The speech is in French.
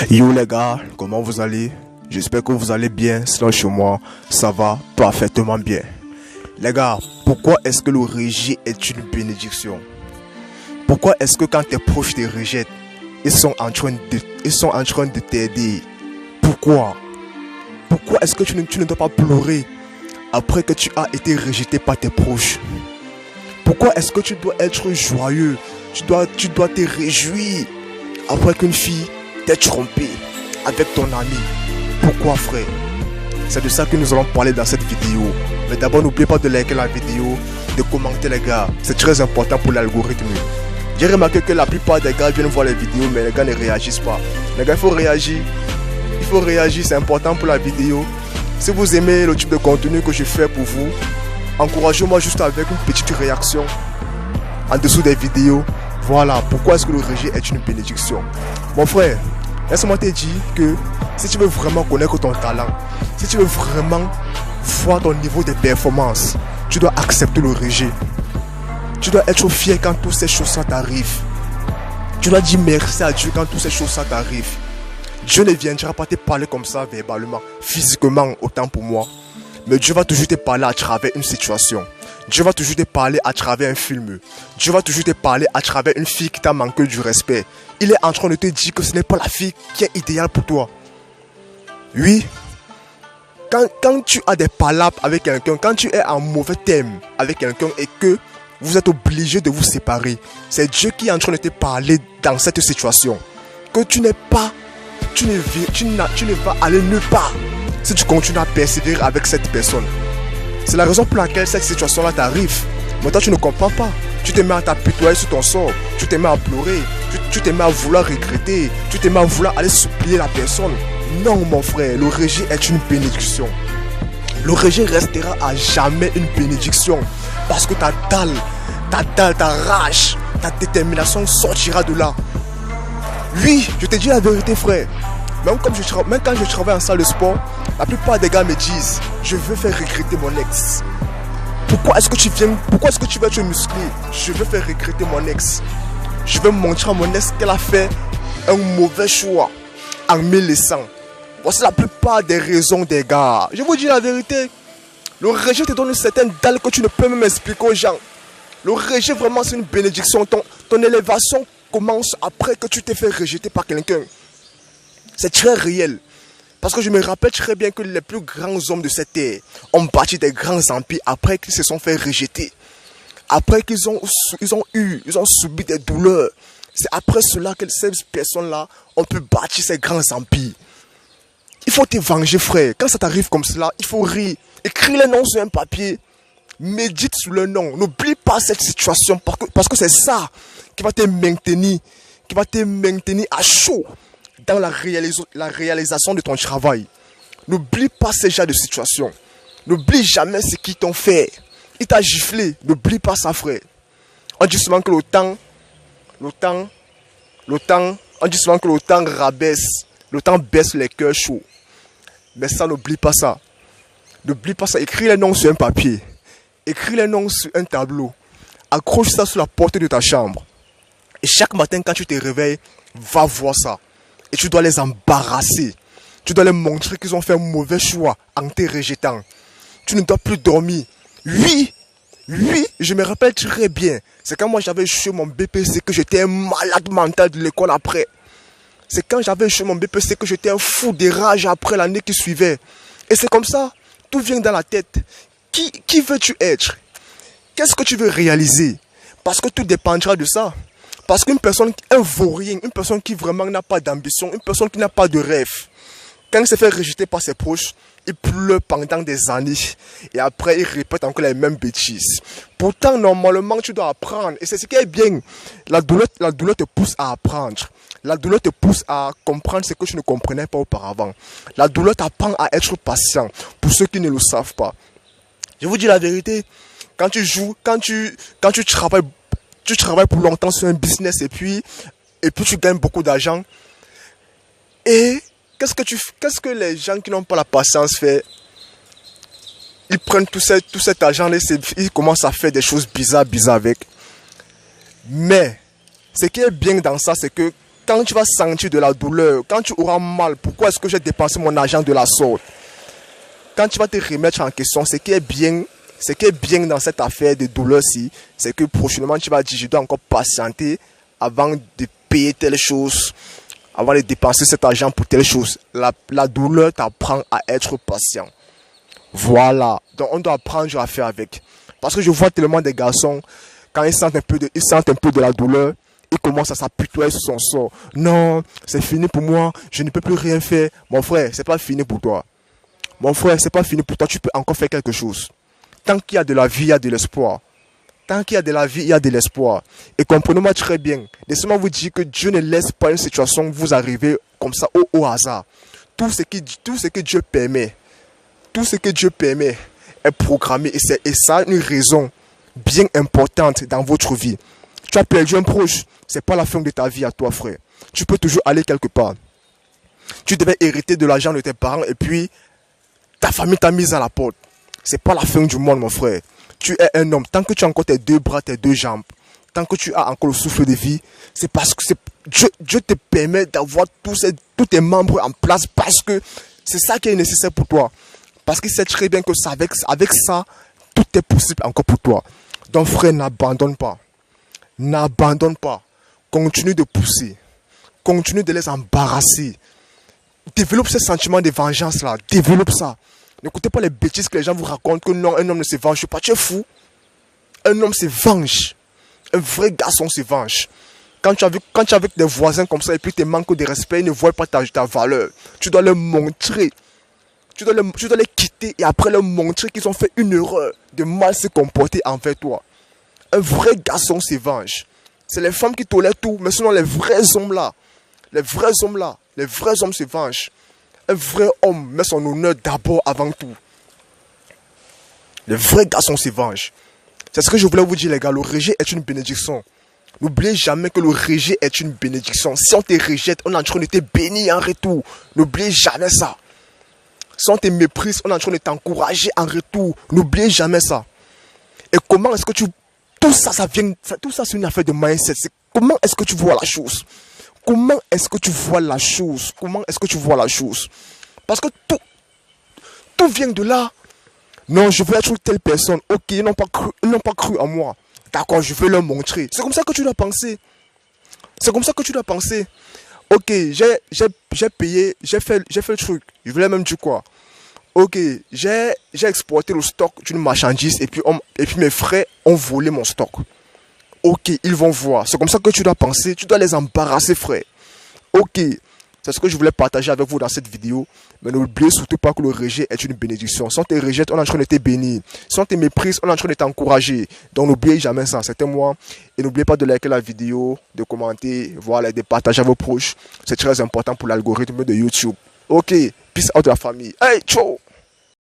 Yo les gars, comment vous allez? J'espère que vous allez bien, sinon chez moi, ça va parfaitement bien. Les gars, pourquoi est-ce que le rejet est une bénédiction? Pourquoi est-ce que quand tes proches te rejettent, ils sont en train de t'aider? Pourquoi? Pourquoi est-ce que tu ne dois pas pleurer après que tu as été rejeté par tes proches? Pourquoi est-ce que tu dois être joyeux? Tu dois te réjouir après qu'une fille t'ait trompé avec ton ami. Pourquoi, frère? C'est de ça que nous allons parler dans cette vidéo. Mais d'abord, n'oubliez pas de liker la vidéo, de commenter les gars. C'est très important pour l'algorithme. J'ai remarqué que la plupart des gars viennent voir les vidéos, mais les gars ne réagissent pas. Les gars, il faut réagir. Il faut réagir, c'est important pour la vidéo. Si vous aimez le type de contenu que je fais pour vous, encouragez-moi juste avec une petite réaction en dessous des vidéos. Voilà, pourquoi est-ce que le rejet est une bénédiction? Mon frère, laisse-moi te dire que si tu veux vraiment connaître ton talent, si tu veux vraiment voir ton niveau de performance, tu dois accepter le rejet. Tu dois être fier quand toutes ces choses t'arrivent. Tu dois dire merci à Dieu quand toutes ces choses t'arrivent. Dieu ne viendra pas te parler comme ça verbalement, physiquement, autant pour moi. Mais Dieu va toujours te parler à travers une situation. Dieu va toujours te parler à travers un film. Dieu va toujours te parler à travers une fille qui t'a manqué du respect. Il est en train de te dire que ce n'est pas la fille qui est idéale pour toi. Oui. Quand tu as des palabres avec quelqu'un, quand tu es en mauvais terme avec quelqu'un et que vous êtes obligé de vous séparer, c'est Dieu qui est en train de te parler dans cette situation. Que tu ne vas aller nulle part si tu continues à persévérer avec cette personne. C'est la raison pour laquelle cette situation-là t'arrive. Mais toi, tu ne comprends pas. Tu te mets à t'apitoyer sur ton sort. Tu te mets à pleurer. Tu te mets à vouloir regretter. Tu te mets à vouloir aller supplier la personne. Non, mon frère, le rejet est une bénédiction. Le rejet restera à jamais une bénédiction. Parce que ta dalle, ta rage, ta détermination sortira de là. Oui, je te dis la vérité, frère. Même quand je travaille en salle de sport, la plupart des gars me disent: je veux faire regretter mon ex. Pourquoi est-ce que tu veux te muscler? Je veux faire regretter mon ex. Je veux montrer à mon ex qu'elle a fait un mauvais choix en me laissant. Voici la plupart des raisons des gars. Je vous dis la vérité. Le rejet te donne une certaine dalle que tu ne peux même expliquer aux gens. Le rejet, vraiment, c'est une bénédiction. Ton élévation commence après que tu t'es fait rejeter par quelqu'un. C'est très réel. Parce que je me rappelle très bien que les plus grands hommes de cette terre ont bâti des grands empires après qu'ils se sont fait rejeter. Après qu'ils ont subi des douleurs. C'est après cela que ces personnes-là ont pu bâtir ces grands empires. Il faut te venger, frère. Quand ça t'arrive comme cela, il faut rire. Écris les noms sur un papier. Médite sur le nom. N'oublie pas cette situation parce que c'est ça qui va te maintenir à chaud dans la réalisation de ton travail. N'oublie pas ce genre de situation. N'oublie jamais ce qu'ils t'ont fait. Il t'a giflé. N'oublie pas ça, frère. On dit souvent que le temps rabaisse. Le temps baisse les cœurs chauds. Mais ça, n'oublie pas ça. N'oublie pas ça. Écris les noms sur un papier. Écris les noms sur un tableau. Accroche ça sur la porte de ta chambre. Et chaque matin, quand tu te réveilles, va voir ça. Et tu dois les embarrasser. Tu dois leur montrer qu'ils ont fait un mauvais choix en te rejetant. Tu ne dois plus dormir. Oui, je me rappelle très bien. C'est quand moi j'avais échoué mon BPC que j'étais un malade mental de l'école après. C'est quand j'avais échoué mon BPC que j'étais un fou de rage après l'année qui suivait. Et c'est comme ça, tout vient dans la tête. Qui veux-tu être? Qu'est-ce que tu veux réaliser? Parce que tout dépendra de ça. Parce qu'une personne, un vaurien, une personne qui vraiment n'a pas d'ambition, une personne qui n'a pas de rêve, quand il se fait rejeter par ses proches, il pleure pendant des années. Et après, il répète encore les mêmes bêtises. Pourtant, normalement, tu dois apprendre. Et c'est ce qui est bien. La douleur te pousse à apprendre. La douleur te pousse à comprendre ce que tu ne comprenais pas auparavant. La douleur t'apprend à être patient. Pour ceux qui ne le savent pas. Je vous dis la vérité. Quand tu travailles pour longtemps sur un business et puis tu gagnes beaucoup d'argent. Et qu'est-ce que les gens qui n'ont pas la patience font? Ils prennent tout cet argent et ils commencent à faire des choses bizarres avec. Mais ce qui est bien dans ça, c'est que Quand tu vas sentir de la douleur, quand tu auras mal, pourquoi est-ce que j'ai dépensé mon argent de la sorte? Quand tu vas te remettre en question, ce qui est bien dans cette affaire de douleur-ci, c'est que prochainement, tu vas dire, je dois encore patienter avant de payer telle chose, avant de dépenser cet argent pour telle chose. La douleur t'apprend à être patient. Voilà. Donc, on doit apprendre à faire avec. Parce que je vois tellement des garçons, quand ils sentent un peu de la douleur, ils commencent à s'apitoyer sur son sort. Non, c'est fini pour moi, je ne peux plus rien faire. Mon frère, c'est pas fini pour toi. Mon frère, c'est pas fini pour toi, tu peux encore faire quelque chose. Tant qu'il y a de la vie, il y a de l'espoir. Tant qu'il y a de la vie, il y a de l'espoir. Et comprenez-moi très bien. Laissez-moi vous dire que Dieu ne laisse pas une situation vous arriver comme ça au hasard. Tout ce que Dieu permet, est programmé. Et ça a une raison bien importante dans votre vie. Tu as perdu un proche, c'est pas la fin de ta vie à toi, frère. Tu peux toujours aller quelque part. Tu devais hériter de l'argent de tes parents et puis ta famille t'a mis à la porte. C'est pas la fin du monde, mon frère. Tu es un homme. Tant que tu as encore tes deux bras, tes deux jambes, tant que tu as encore le souffle de vie, c'est parce que Dieu te permet d'avoir tous tes membres en place parce que c'est ça qui est nécessaire pour toi. Parce qu'il sait très bien que avec ça, tout est possible encore pour toi. Donc frère, n'abandonne pas. N'abandonne pas. Continue de pousser. Continue de les embarrasser. Développe ce sentiment de vengeance là. Développe ça. N'écoutez pas les bêtises que les gens vous racontent que non, un homme ne se venge pas. Tu es fou. Un homme se venge. Un vrai garçon se venge. Quand tu es avec des voisins comme ça et puis tu manques de respect, ils ne voient pas ta valeur. Tu dois leur montrer. Tu dois les quitter et après leur montrer qu'ils ont fait une erreur de mal se comporter envers toi. Un vrai garçon se venge. C'est les femmes qui tolèrent tout, mais sinon les vrais hommes là, les vrais hommes se vengent. Un vrai homme met son honneur d'abord avant tout. Les vrais garçons se vengent. C'est ce que je voulais vous dire les gars, le rejet est une bénédiction. N'oubliez jamais que le rejet est une bénédiction. Si on te rejette, on est en train de te bénir en retour. N'oubliez jamais ça. Si on te méprise, on est en train de t'encourager en retour. N'oubliez jamais ça. Et comment est-ce que tout ça c'est une affaire de mindset. Comment est-ce que tu vois la chose? Comment est-ce que tu vois la chose? Comment est-ce que tu vois la chose? Parce que tout vient de là. Non, je veux être telle personne. Ok, ils n'ont pas cru en moi. D'accord, je vais leur montrer. C'est comme ça que tu dois penser. C'est comme ça que tu dois penser. Ok, j'ai payé, j'ai fait le truc. Je voulais même dire quoi? Ok, j'ai exporté le stock d'une marchandise et puis mes frères ont volé mon stock. Ok, ils vont voir. C'est comme ça que tu dois penser. Tu dois les embarrasser, frère. Ok, c'est ce que je voulais partager avec vous dans cette vidéo. Mais n'oubliez surtout pas que le rejet est une bénédiction. Si on te rejette, on est en train de te bénir. Si on te méprise, on est en train de t'encourager. Donc n'oubliez jamais ça. C'était moi. Et n'oubliez pas de liker la vidéo, de commenter, voilà, de partager à vos proches. C'est très important pour l'algorithme de YouTube. Ok, peace out de la famille. Hey, ciao!